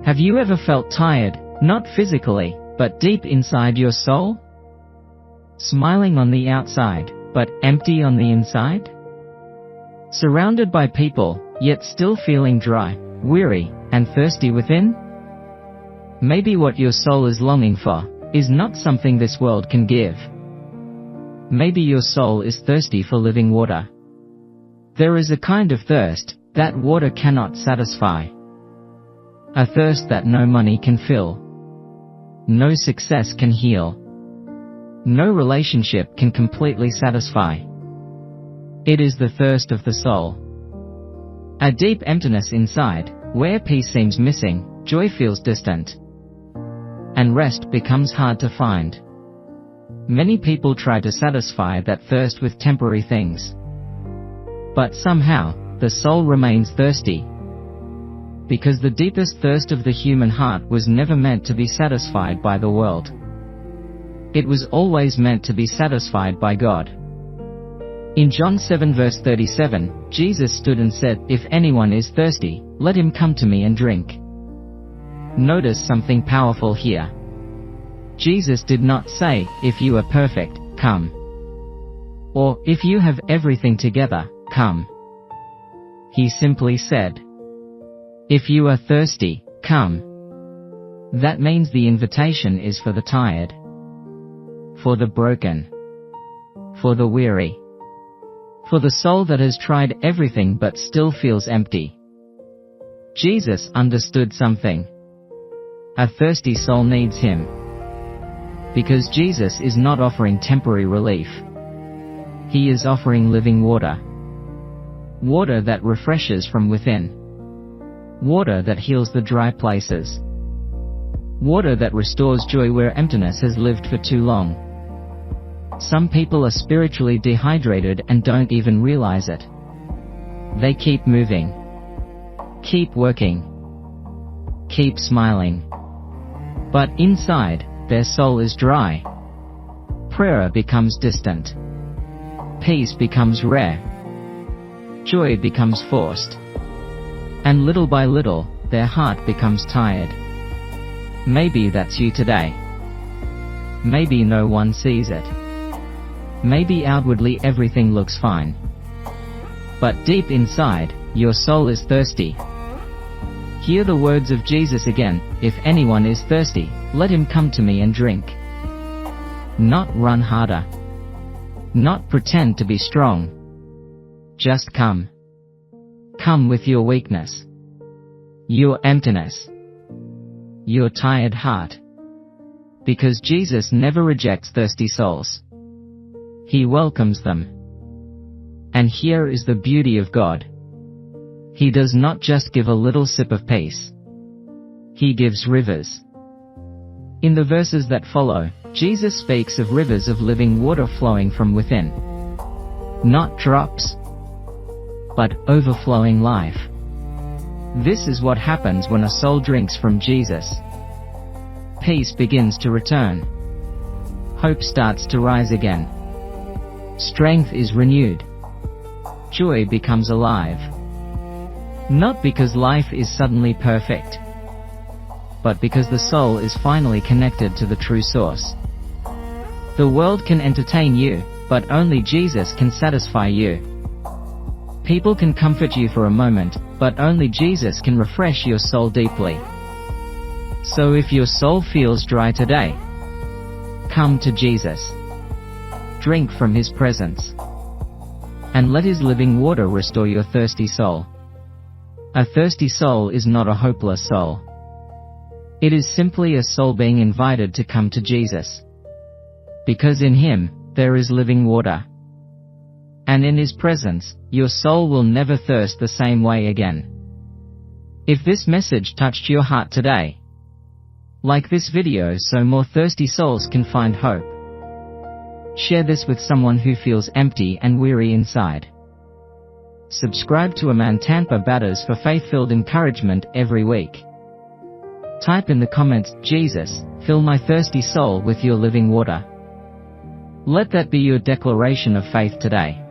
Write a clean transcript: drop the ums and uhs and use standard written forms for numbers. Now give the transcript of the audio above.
Have you ever felt tired, not physically, but deep inside your soul? Smiling on the outside, but empty on the inside? Surrounded by people, yet still feeling dry, weary, and thirsty within? Maybe what your soul is longing for is not something this world can give. Maybe your soul is thirsty for living water. There is a kind of thirst that water cannot satisfy. A thirst that no money can fill. No success can heal. No relationship can completely satisfy. It is the thirst of the soul. A deep emptiness inside, where peace seems missing, joy feels distant, and rest becomes hard to find. Many people try to satisfy that thirst with temporary things. But somehow, the soul remains thirsty. Because the deepest thirst of the human heart was never meant to be satisfied by the world. It was always meant to be satisfied by God. In John 7 verse 37, Jesus stood and said, "If anyone is thirsty, let him come to me and drink." Notice something powerful here. Jesus did not say, "If you are perfect, come." Or, "If you have everything together, come." He simply said, "If you are thirsty, come." That means the invitation is for the tired, for the broken, for the weary, for the soul that has tried everything but still feels empty. Jesus understood something. A thirsty soul needs him. Because Jesus is not offering temporary relief. He is offering living water. Water that refreshes from within. Water that heals the dry places. Water that restores joy where emptiness has lived for too long. Some people are spiritually dehydrated and don't even realize it. They keep moving, keep working, keep smiling. But inside, their soul is dry. Prayer becomes distant. Peace becomes rare. Joy becomes forced. And little by little, their heart becomes tired. Maybe that's you today. Maybe no one sees it. Maybe outwardly everything looks fine. But deep inside, your soul is thirsty. Hear the words of Jesus again, "If anyone is thirsty, let him come to me and drink." Not run harder. Not pretend to be strong. Just come. Come with your weakness, your emptiness, your tired heart. Because Jesus never rejects thirsty souls. He welcomes them. And here is the beauty of God. He does not just give a little sip of peace. He gives rivers. In the verses that follow, Jesus speaks of rivers of living water flowing from within. Not drops, but overflowing life. This is what happens when a soul drinks from Jesus. Peace begins to return. Hope starts to rise again. Strength is renewed. Joy becomes alive. Not because life is suddenly perfect, but because the soul is finally connected to the true source. The world can entertain you, but only Jesus can satisfy you. People can comfort you for a moment, but only Jesus can refresh your soul deeply. So if your soul feels dry today, come to Jesus. Drink from his presence. And let his living water restore your thirsty soul. A thirsty soul is not a hopeless soul. It is simply a soul being invited to come to Jesus. Because in him, there is living water. And in his presence, your soul will never thirst the same way again. If this message touched your heart today, like this video so more thirsty souls can find hope. Share this with someone who feels empty and weary inside. Subscribe to Aman Tanpa Batters for faith-filled encouragement every week. Type in the comments, "Jesus, fill my thirsty soul with your living water." Let that be your declaration of faith today.